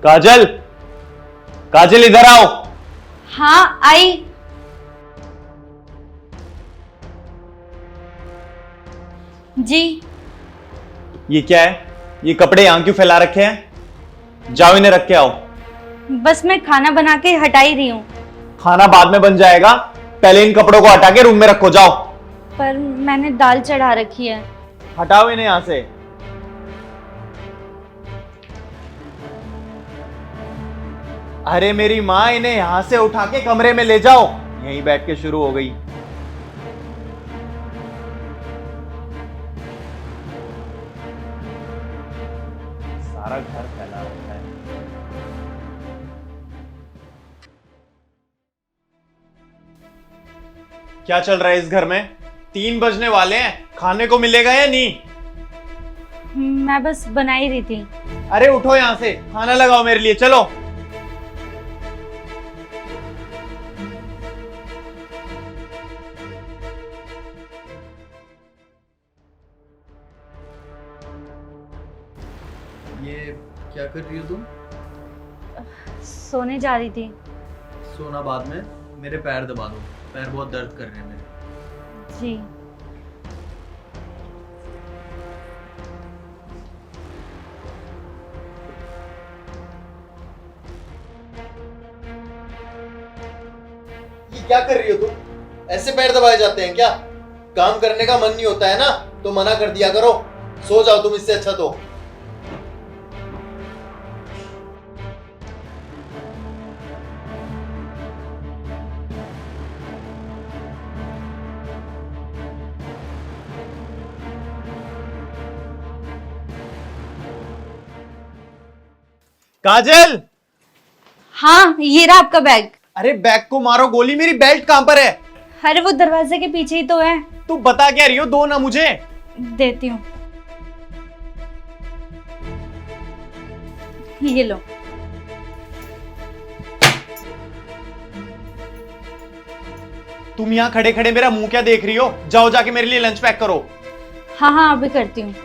काजल, काजल इधर आओ। हाँ आई। जी। ये क्या है? ये कपड़े यहां क्यों फैला रखे हैं? जाओ इन्हें रख के आओ। बस मैं खाना बना के हटा ही रही हूँ। खाना बाद में बन जाएगा, पहले इन कपड़ों को हटा के रूम में रखो, जाओ। पर मैंने दाल चढ़ा रखी है। हटाओ इन्हें यहां से। अरे मेरी माँ, इन्हें यहां से उठा के कमरे में ले जाओ। यहीं बैठ के शुरू हो गई। सारा घर फैला रखा है। क्या चल रहा है इस घर में? 3 बजने वाले हैं, खाने को मिलेगा या नहीं? मैं बस बना ही रही थी। अरे उठो यहां से, खाना लगाओ मेरे लिए, चलो। ये क्या कर रही हो तुम? सोने जा रही थी। सोना बाद में, मेरे पैर दबा दो, पैर बहुत दर्द कर रहे हैं मेरे। जी। ये क्या कर रही हो तुम? ऐसे पैर दबाए जाते हैं क्या? काम करने का मन नहीं होता है ना, तो मना कर दिया करो। सो जाओ तुम, इससे अच्छा तो। काजल! हाँ ये रहा आपका बैग। अरे बैग को मारो गोली, मेरी बेल्ट कहां पर है? अरे वो दरवाजे के पीछे ही तो है। तू बता क्या रही हो? दो ना मुझे। देती हूँ, ये लो। तुम यहाँ खड़े खड़े मेरा मुंह क्या देख रही हो? जाओ जाके मेरे लिए लंच पैक करो। हाँ हाँ अभी करती हूँ।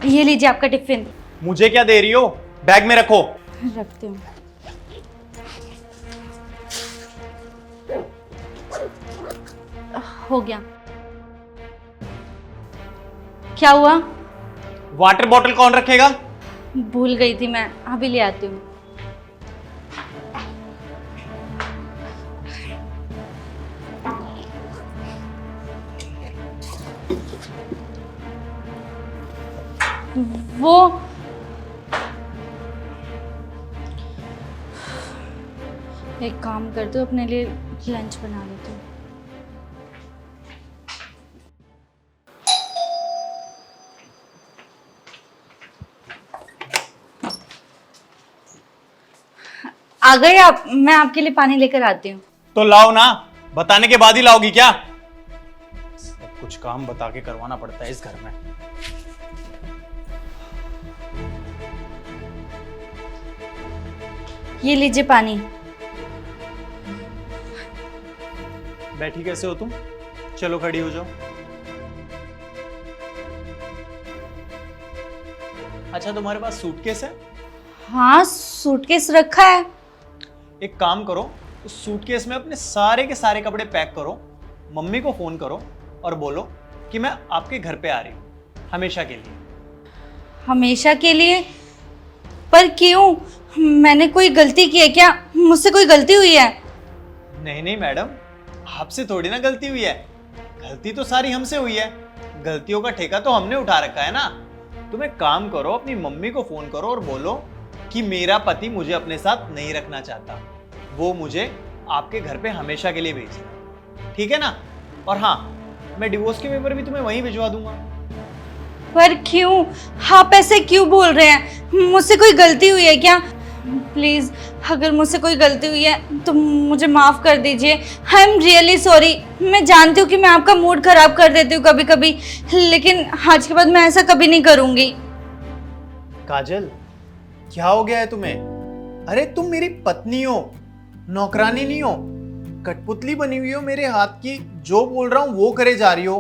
ये लीजिए आपका टिफिन। मुझे क्या दे रही हो? बैग में रखो। रखती हूँ। हो गया। क्या हुआ? वाटर बॉटल कौन रखेगा? भूल गई थी मैं, अभी ले आती हूँ। वो एक काम करती हूँ, अपने लिए लंच बना लेती हूँ। आ गए आप? मैं आपके लिए पानी लेकर आती हूँ। तो लाओ ना, बताने के बाद ही लाओगी क्या? सब कुछ काम बता के करवाना पड़ता है इस घर में। ये लीजिए पानी। बैठी कैसे हो तुम? चलो खड़ी हो जाओ। अच्छा, तुम्हारे पास सूटकेस है? हाँ सूटकेस रखा है। एक काम करो, उस सूटकेस में अपने सारे के सारे कपड़े पैक करो, मम्मी को फोन करो और बोलो कि मैं आपके घर पे आ रही हूँ हमेशा के लिए। हमेशा के लिए? पर क्यों? मैंने कोई गलती की है क्या? मुझसे कोई गलती हुई है? नहीं नहीं मैडम, आपसे थोड़ी ना गलती हुई है। गलती तो सारी हमसे हुई है। गलतियों का ठेका तो हमने उठा रखा है ना। तुम एक काम करो, अपनी मम्मी को फोन करो और बोलो कि मेरा पति मुझे अपने साथ नहीं रखना चाहता, वो मुझे आपके घर पे हमेशा के लिए भेज रहा है, ठीक है ना? और हाँ, मैं डिवोर्स के पेपर भी तुम्हें वहीं भिजवा दूंगा। पर क्यों? आप ऐसे क्यों बोल रहे हैं? मुझसे कोई गलती हुई है क्या? प्लीज, अगर मुझसे कोई गलती हुई है तो मुझे माफ कर दीजिए। I am really sorry. मैं जानती हूँ कि मैं आपका मूड खराब कर देती हूँ कभी कभी, लेकिन आज के बाद मैं ऐसा कभी नहीं करूंगी। काजल, क्या हो गया है तुम्हें? अरे तुम मेरी पत्नी हो, नौकरानी नहीं हो। कठपुतली बनी हुई हो मेरे हाथ की, जो बोल रहा हूं वो करे जा रही हो।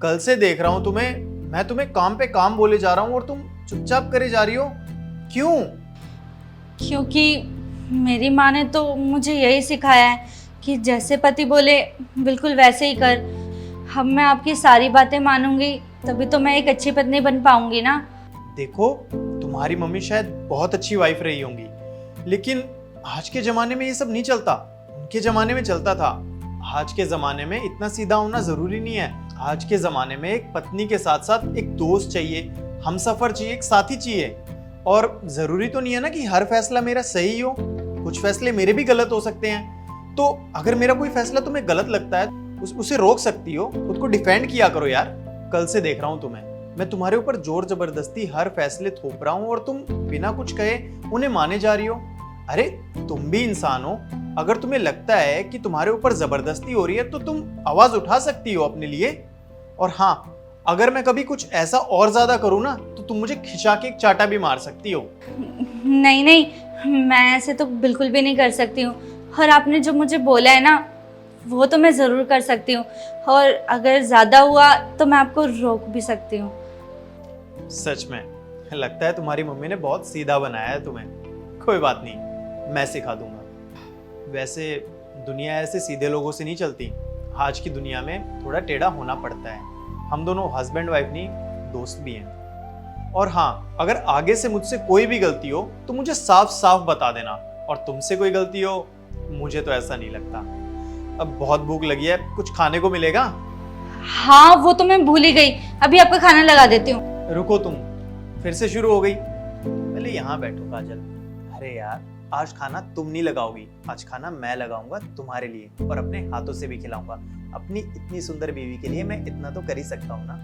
कल से देख रहा हूं तुम्हें, मैं तुम्हें काम पे काम बोले जा रहा हूं और तुम चुपचाप करे जा रही हो। क्यों? क्योंकि मेरी माँ ने तो मुझे यही सिखाया है कि जैसे पति बोले बिल्कुल वैसे ही कर। अब मैं आपकी सारी बातें मानूंगी तभी तो मैं एक अच्छी पत्नी बन पाऊंगी ना। देखो, तुम्हारी मम्मी शायद बहुत अच्छी वाइफ रही होंगी, लेकिन आज के जमाने में ये सब नहीं चलता। उनके जमाने में चलता था। आज के जमाने में इतना सीधा होना जरूरी नहीं है। आज के जमाने में एक पत्नी के साथ साथ एक दोस्त चाहिए, हमसफर चाहिए, एक साथी चाहिए। और जरूरी तो नहीं है ना कि हर फैसला मेरा सही हो, कुछ फैसले मेरे भी गलत हो सकते हैं। तो अगर मेरा कोई फैसला तुम्हें गलत लगता है उसे रोक सकती हो, खुद को डिफेंड किया करो यार। कल से देख रहा हूं तुम्हें, मैं तुम्हारे ऊपर जोर जबरदस्ती हर फैसले थोप रहा हूं और तुम बिना कुछ कहे उन्हें माने जा रही हो। अरे तुम भी इंसान हो, अगर तुम्हें लगता है कि तुम्हारे ऊपर जबरदस्ती हो रही है तो तुम आवाज उठा सकती हो अपने लिए। और हाँ, अगर मैं कभी कुछ ऐसा और ज्यादा करूँ ना तो तुम मुझे खिंचा के एक चाटा भी मार सकती हो। नहीं नहीं, मैं ऐसे तो बिल्कुल भी नहीं कर सकती हूँ। और आपने जो मुझे बोला है ना वो तो मैं ज़रूर कर सकती हूँ, और अगर ज़्यादा हुआ तो मैं आपको रोक भी सकती हूँ। सच में लगता है तुम्हारी मम्मी ने बहुत सीधा बनाया है तुम्हें। कोई बात नहीं, मैं सिखा दूंगा। वैसे दुनिया ऐसे सीधे लोगों से नहीं चलती। आज की दुनिया में थोड़ा टेढ़ा होना पड़ता है। हम दोनों हस्बैंड वाइफ नहीं, दोस्त भी हैं। और हाँ, अगर आगे से मुझसे कोई भी गलती हो तो मुझे साफ साफ बता देना, और तुमसे कोई गलती हो मुझे तो ऐसा नहीं लगता। अब बहुत भूख लगी है, कुछ खाने को मिलेगा? हाँ वो तो मैं भूल ही गई, अभी आपका खाना लगा देती हूँ। रुको, तुम फिर से शुरू हो गई। पहले यहाँ बैठो काजल। अरे यार, आज खाना तुम नहीं लगाओगी, आज खाना मैं लगाऊंगा तुम्हारे लिए, और अपने हाथों से भी खिलाऊंगा। अपनी इतनी सुंदर बीवी के लिए मैं इतना तो कर ही सकता हूँ ना।